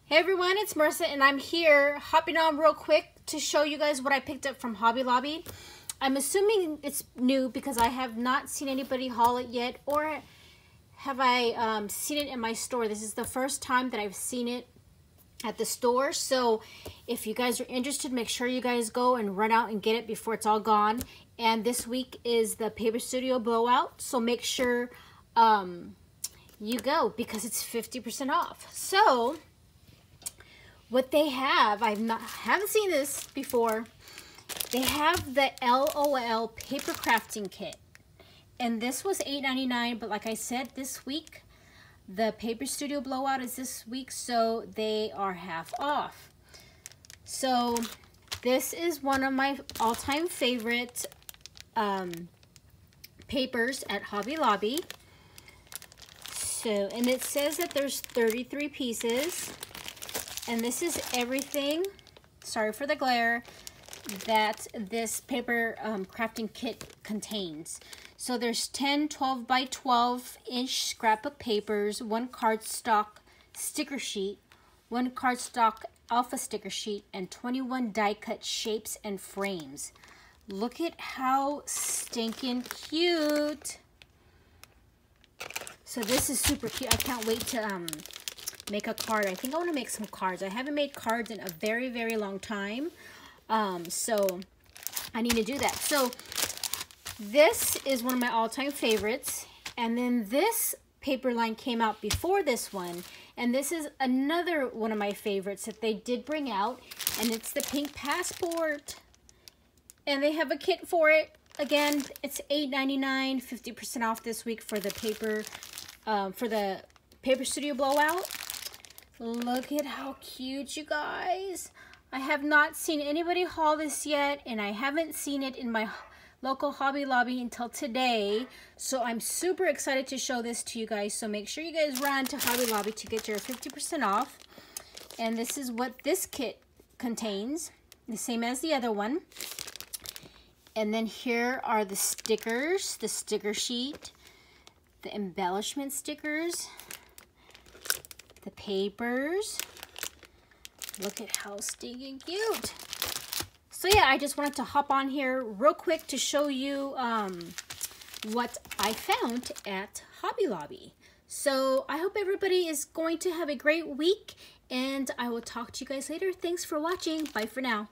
Hey everyone, it's Marissa and I'm here hopping on real quick to show you guys what I picked up from Hobby Lobby. I'm assuming it's new because I have not seen anybody haul it yet, or have I seen it in my store. This is the first time that I've seen it at the store, so if you guys are interested, make sure you guys go and run out and get it before it's all gone. And this week is the Paper Studio Blowout, so make sure you go because it's 50% off. So what they have, haven't seen this before. They have the LOL paper crafting kit, and this was $8.99. But like I said, this week the Paper Studio Blowout is this week, so they are half off. So this is one of my all-time favorite papers at Hobby Lobby. So, and it says that there's 33 pieces. And this is everything, sorry for the glare, that this paper crafting kit contains. So there's 10 12 by 12 inch scrapbook papers, one cardstock sticker sheet, one cardstock alpha sticker sheet, and 21 die cut shapes and frames. Look at how stinking cute. So this is super cute. I can't wait to make a card. I think I want to make some cards. I haven't made cards in a very, very long time. So I need to do that. So this is one of my all-time favorites. And then this paper line came out before this one. And this is another one of my favorites that they did bring out. And it's the Pink Passport. And they have a kit for it. Again, it's $8.99, 50% off this week for the Paper Studio Blowout. Look at how cute, you guys. I have not seen anybody haul this yet, and I haven't seen it in my local Hobby Lobby until today. So I'm super excited to show this to you guys. So make sure you guys run to Hobby Lobby to get your 50% off. And this is what this kit contains, the same as the other one. And then here are the stickers, the sticker sheet, the embellishment stickers, the papers. Look at how stinking cute. So yeah, I just wanted to hop on here real quick to show you what I found at Hobby Lobby. So I hope everybody is going to have a great week, and I will talk to you guys later. Thanks for watching. Bye for now.